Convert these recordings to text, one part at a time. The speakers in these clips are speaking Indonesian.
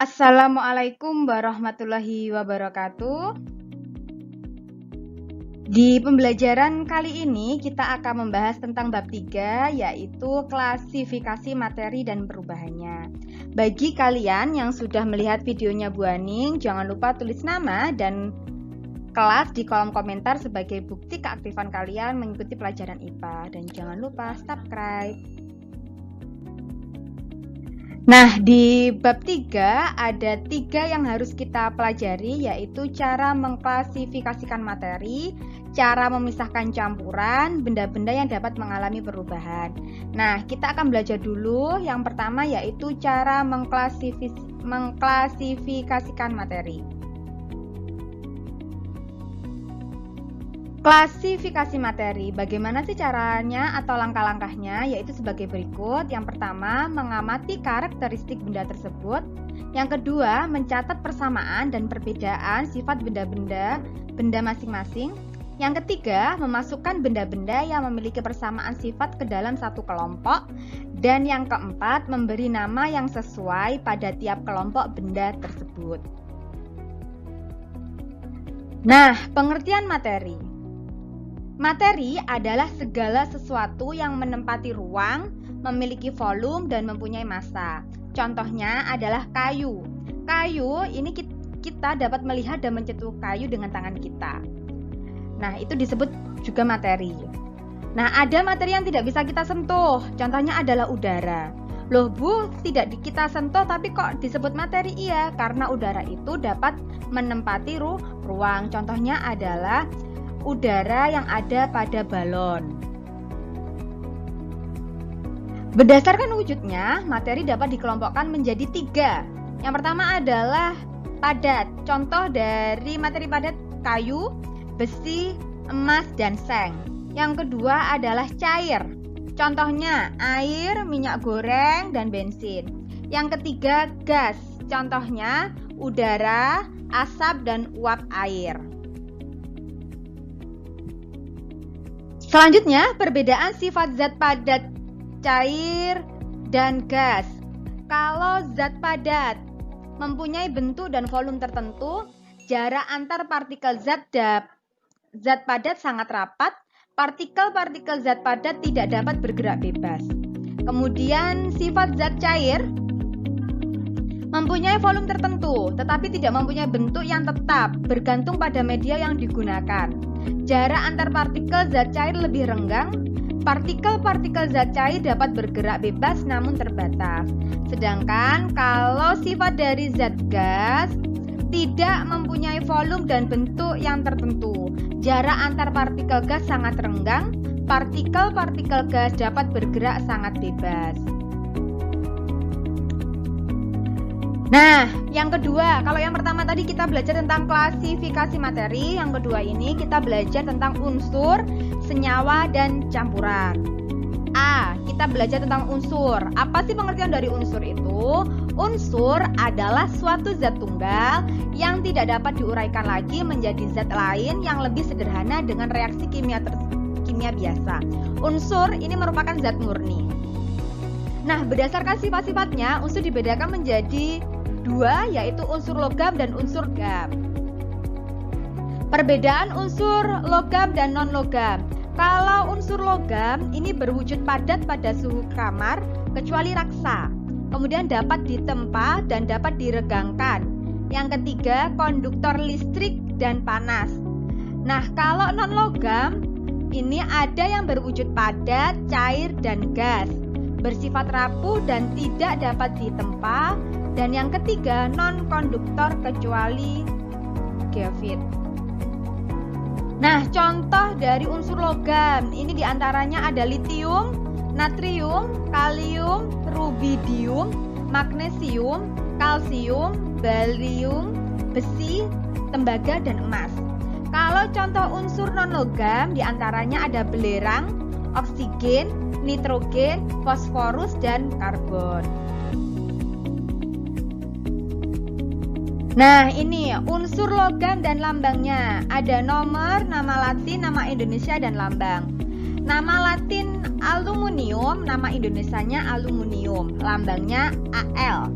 Assalamualaikum warahmatullahi wabarakatuh. Di pembelajaran kali ini kita akan membahas tentang bab 3, yaitu klasifikasi materi dan perubahannya. Bagi kalian yang sudah melihat videonya Bu Aning, jangan lupa tulis nama dan kelas di kolom komentar sebagai bukti keaktifan kalian mengikuti pelajaran IPA. Dan jangan lupa subscribe. Nah, di bab 3 ada 3 yang harus kita pelajari, yaitu cara mengklasifikasikan materi, cara memisahkan campuran, benda-benda yang dapat mengalami perubahan. Nah, kita akan belajar dulu yang pertama, yaitu cara mengklasifikasikan materi. Klasifikasi materi, bagaimana sih caranya atau langkah-langkahnya? Yaitu sebagai berikut. Yang pertama, mengamati karakteristik benda tersebut. Yang kedua, mencatat persamaan dan perbedaan sifat benda masing-masing. Yang ketiga, memasukkan benda-benda yang memiliki persamaan sifat ke dalam satu kelompok. Dan yang keempat, memberi nama yang sesuai pada tiap kelompok benda tersebut. Nah, pengertian materi. Materi adalah segala sesuatu yang menempati ruang, memiliki volume, dan mempunyai massa. Contohnya adalah kayu. Kayu ini kita dapat melihat dan menyentuh kayu dengan tangan kita. Nah, itu disebut juga materi. Nah, ada materi yang tidak bisa kita sentuh. Contohnya adalah udara. Loh Bu, tidak kita sentuh tapi kok disebut materi? Iya, karena udara itu dapat menempati ruang. Contohnya adalah udara yang ada pada balon. Berdasarkan wujudnya, materi dapat dikelompokkan menjadi 3. Yang pertama adalah padat. Contoh dari materi padat kayu, besi, emas, dan seng. Yang kedua adalah cair. Contohnya air, minyak goreng, dan bensin. Yang ketiga gas. Contohnya udara, asap, dan uap air. Selanjutnya, perbedaan sifat zat padat, cair, dan gas. Kalau zat padat mempunyai bentuk dan volume tertentu, jarak antar partikel zat padat sangat rapat, partikel-partikel zat padat tidak dapat bergerak bebas. Kemudian, sifat zat cair mempunyai volume tertentu, tetapi tidak mempunyai bentuk yang tetap, bergantung pada media yang digunakan. Jarak antar partikel zat cair lebih renggang. Partikel-partikel zat cair dapat bergerak bebas namun terbatas. Sedangkan kalau sifat dari zat gas tidak mempunyai volume dan bentuk yang tertentu. Jarak antar partikel gas sangat renggang. Partikel-partikel gas dapat bergerak sangat bebas. Nah, yang kedua, kalau yang pertama tadi kita belajar tentang klasifikasi materi, yang kedua ini kita belajar tentang unsur, senyawa, dan campuran. A, kita belajar tentang unsur. Apa sih pengertian dari unsur itu? Unsur adalah suatu zat tunggal yang tidak dapat diuraikan lagi menjadi zat lain yang lebih sederhana dengan reaksi kimia biasa. Unsur ini merupakan zat murni. Nah, berdasarkan sifat-sifatnya, unsur dibedakan menjadi 2, yaitu unsur logam dan unsur gam. Perbedaan unsur logam dan non-logam. Kalau unsur logam ini berwujud padat pada suhu kamar, kecuali raksa. Kemudian dapat ditempa dan dapat diregangkan. Yang ketiga, konduktor listrik dan panas. Nah, kalau non-logam, ini ada yang berwujud padat, cair, dan gas, bersifat rapuh dan tidak dapat ditempa. Dan yang ketiga, non-konduktor kecuali graphit. Nah, contoh dari unsur logam ini diantaranya ada litium, natrium, kalium, rubidium, magnesium, kalsium, barium, besi, tembaga, dan emas. Kalau contoh unsur non-logam diantaranya ada belerang, oksigen, nitrogen, fosforus, dan karbon. Nah, ini unsur logam dan lambangnya. Ada nomor, nama Latin, nama Indonesia, dan lambang. Nama Latin aluminium, nama Indonesianya aluminium, lambangnya Al.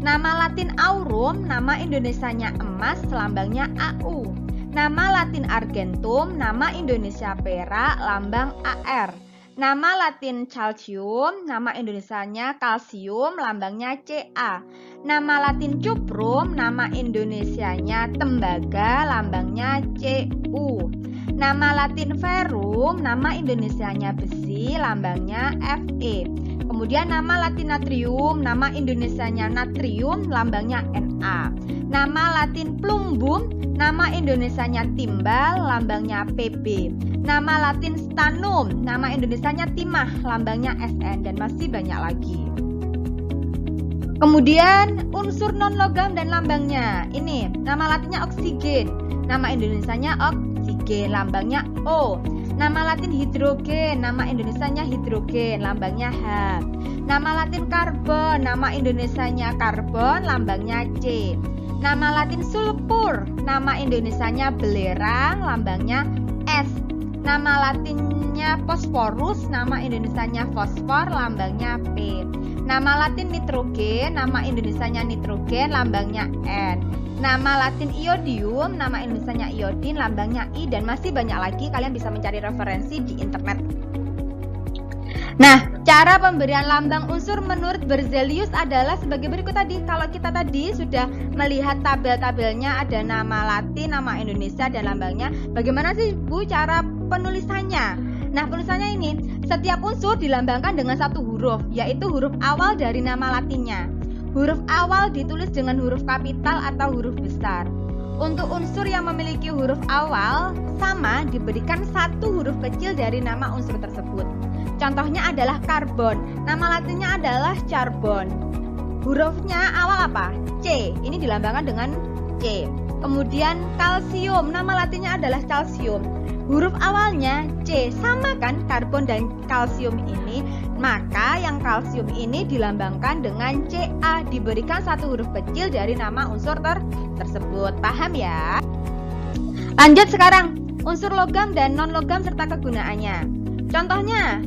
Nama Latin aurum, nama Indonesianya emas, lambangnya AU. Nama Latin argentum, nama Indonesia perak, lambang AR. Nama Latin calcium, nama Indonesianya kalsium, lambangnya Ca. Nama Latin cuprum, nama Indonesianya tembaga, lambangnya Cu. Nama Latin ferrum, nama Indonesianya besi, lambangnya Fe. Kemudian nama Latin natrium, nama Indonesianya natrium, lambangnya Na. Nama Latin plumbum, nama Indonesianya timbal, lambangnya Pb. Nama Latin stannum, nama Indonesianya timah, lambangnya Sn, dan masih banyak lagi. Kemudian unsur non-logam dan lambangnya. Ini nama Latinnya oksigen, nama Indonesianya oksigen, lambangnya O. Nama Latin hidrogen, nama Indonesianya hidrogen, lambangnya H. Nama Latin karbon, nama Indonesianya karbon, lambangnya C. Nama Latin sulfur, nama Indonesianya belerang, lambangnya S. Nama Latinnya fosforus, nama Indonesianya fosfor, lambangnya P. Nama Latin nitrogen, nama Indonesianya nitrogen, lambangnya N. Nama Latin iodium, nama Indonesianya iodin, lambangnya I, dan masih banyak lagi. Kalian bisa mencari referensi di internet. Nah, cara pemberian lambang unsur menurut Berzelius adalah sebagai berikut tadi. Kalau kita tadi sudah melihat tabel-tabelnya, ada nama Latin, nama Indonesia, dan lambangnya. Bagaimana sih Bu cara penulisannya? Nah, penulisannya ini, setiap unsur dilambangkan dengan satu huruf, yaitu huruf awal dari nama Latinnya. Huruf awal ditulis dengan huruf kapital atau huruf besar. Untuk unsur yang memiliki huruf awal sama diberikan satu huruf kecil dari nama unsur tersebut. Contohnya adalah karbon. Nama Latinnya adalah charbon. Hurufnya awal apa? C. Ini dilambangkan dengan C. Kemudian kalsium. Nama Latinnya adalah calcium. Huruf awalnya C, sama kan karbon dan kalsium ini, maka yang kalsium ini dilambangkan dengan Ca, diberikan satu huruf kecil dari nama unsur tersebut. Paham ya? Lanjut sekarang, unsur logam dan non-logam serta kegunaannya. Contohnya,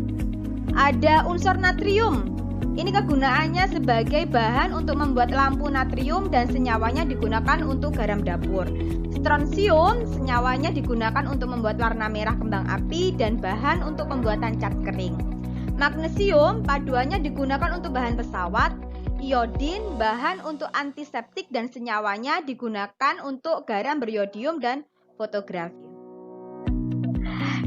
ada unsur natrium. Ini kegunaannya sebagai bahan untuk membuat lampu natrium dan senyawanya digunakan untuk garam dapur. Strontium senyawanya digunakan untuk membuat warna merah kembang api dan bahan untuk pembuatan cat kering. Magnesium paduannya digunakan untuk bahan pesawat. Iodin bahan untuk antiseptik dan senyawanya digunakan untuk garam beriodium dan fotografi.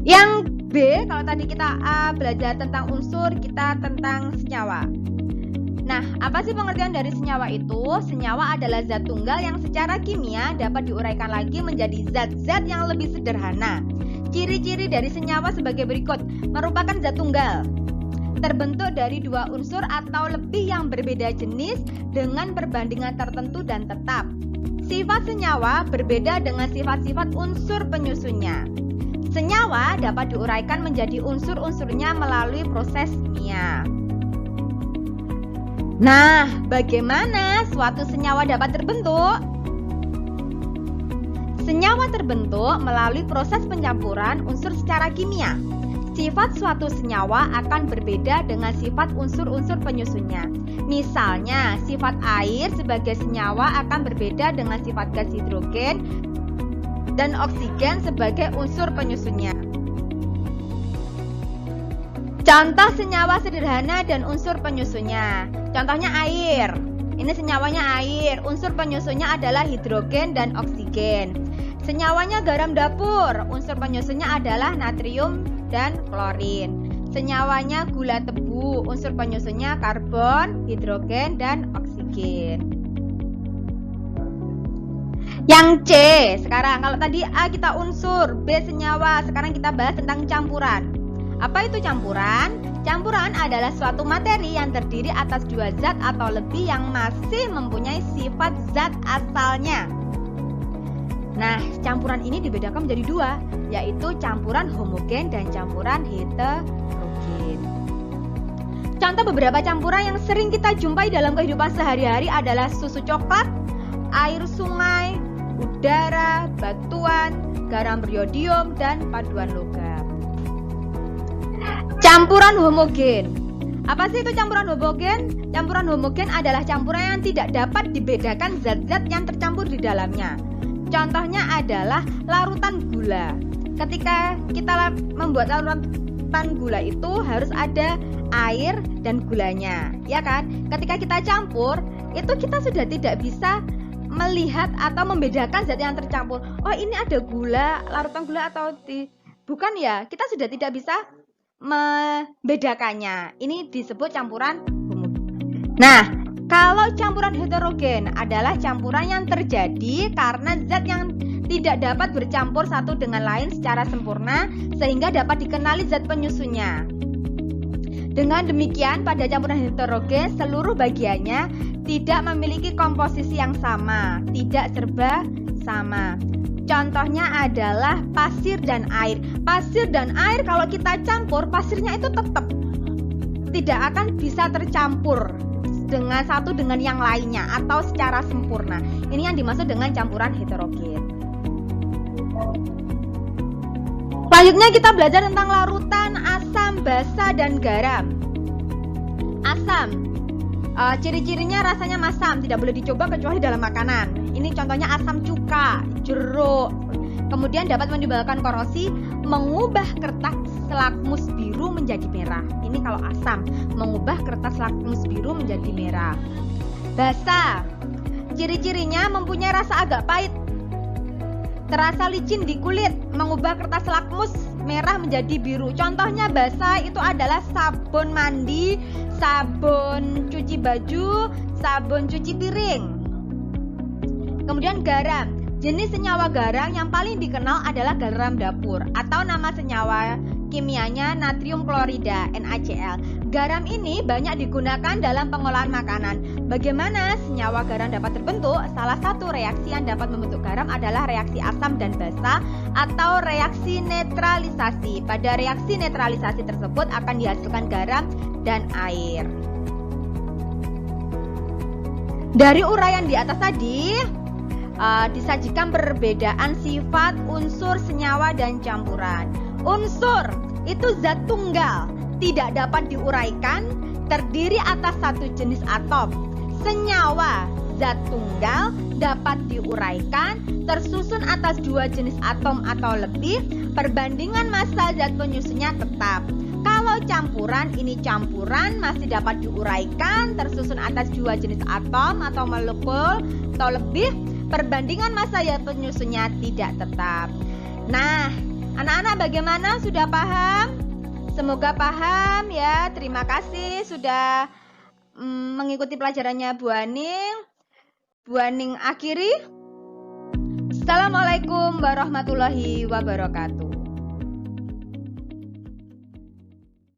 Yang B, kalau tadi kita A belajar tentang unsur, kita tentang senyawa. Nah, apa sih pengertian dari senyawa itu? Senyawa adalah zat tunggal yang secara kimia dapat diuraikan lagi menjadi zat-zat yang lebih sederhana. Ciri-ciri dari senyawa sebagai berikut. Merupakan zat tunggal, terbentuk dari dua unsur atau lebih yang berbeda jenis dengan perbandingan tertentu dan tetap. Sifat senyawa berbeda dengan sifat-sifat unsur penyusunnya. Senyawa dapat diuraikan menjadi unsur-unsurnya melalui proses kimia. Nah, bagaimana suatu senyawa dapat terbentuk? Senyawa terbentuk melalui proses pencampuran unsur secara kimia. Sifat suatu senyawa akan berbeda dengan sifat unsur-unsur penyusunnya. Misalnya, sifat air sebagai senyawa akan berbeda dengan sifat gas hidrogen dan oksigen sebagai unsur penyusunnya. Contoh senyawa sederhana dan unsur penyusunnya. Contohnya air. Ini senyawanya air. Unsur penyusunnya adalah hidrogen dan oksigen. Senyawanya garam dapur. Unsur penyusunnya adalah natrium dan klorin. Senyawanya gula tebu. Unsur penyusunnya karbon, hidrogen, dan oksigen. Yang C, sekarang kalau tadi A kita unsur, B senyawa, sekarang kita bahas tentang campuran. Apa itu campuran? Campuran adalah suatu materi yang terdiri atas dua zat atau lebih yang masih mempunyai sifat zat asalnya. Nah, campuran ini dibedakan menjadi dua, yaitu campuran homogen dan campuran heterogen. Contoh beberapa campuran yang sering kita jumpai dalam kehidupan sehari-hari adalah susu coklat, air sungai, udara, batuan, garam beriodium, dan paduan logam. Campuran homogen. Apa sih itu campuran homogen? Campuran homogen adalah campuran yang tidak dapat dibedakan zat-zat yang tercampur di dalamnya. Contohnya adalah larutan gula. Ketika kita membuat larutan gula itu harus ada air dan gulanya, ya kan? Ketika kita campur, itu kita sudah tidak bisa melihat atau membedakan zat yang tercampur. Oh, ini ada gula, larutan gula atau bukan ya? Kita sudah tidak bisa membedakannya. Ini disebut campuran homogen. Nah, kalau campuran heterogen adalah campuran yang terjadi karena zat yang tidak dapat bercampur satu dengan lain secara sempurna sehingga dapat dikenali zat penyusunnya. Dengan demikian, pada campuran heterogen seluruh bagiannya tidak memiliki komposisi yang sama, tidak serba sama. Contohnya adalah pasir dan air. Pasir dan air kalau kita campur, pasirnya itu tetap tidak akan bisa tercampur dengan satu dengan yang lainnya atau secara sempurna. Ini yang dimaksud dengan campuran heterogen. Selanjutnya kita belajar tentang larutan asam, basa, dan garam. Asam, ciri-cirinya rasanya masam, tidak boleh dicoba kecuali dalam makanan. Ini contohnya asam cuka, jeruk. Kemudian dapat menimbulkan korosi, mengubah kertas lakmus biru menjadi merah. Ini kalau asam, mengubah kertas lakmus biru menjadi merah. Basa, ciri-cirinya mempunyai rasa agak pahit, terasa licin di kulit, mengubah kertas lakmus merah menjadi biru. Contohnya basa itu adalah sabun mandi, sabun cuci baju, sabun cuci piring. Kemudian garam, jenis senyawa garam yang paling dikenal adalah garam dapur atau nama senyawa kimianya natrium klorida (NaCl). Garam ini banyak digunakan dalam pengolahan makanan. Bagaimana senyawa garam dapat terbentuk? Salah satu reaksi yang dapat membentuk garam adalah reaksi asam dan basa atau reaksi netralisasi. Pada reaksi netralisasi tersebut akan dihasilkan garam dan air. Dari uraian di atas tadi, disajikan perbedaan sifat unsur, senyawa, dan campuran. Unsur itu zat tunggal, tidak dapat diuraikan, terdiri atas satu jenis atom. Senyawa, zat tunggal, dapat diuraikan, tersusun atas dua jenis atom atau lebih, perbandingan massa zat penyusunnya tetap. Kalau campuran, ini campuran masih dapat diuraikan, tersusun atas dua jenis atom atau molekul atau lebih, perbandingan massa zat penyusunnya tidak tetap. Nah, anak-anak bagaimana? Sudah paham? Semoga paham ya. Terima kasih sudah mengikuti pelajarannya Bu Aning. Bu Aning akhiri. Assalamualaikum warahmatullahi wabarakatuh.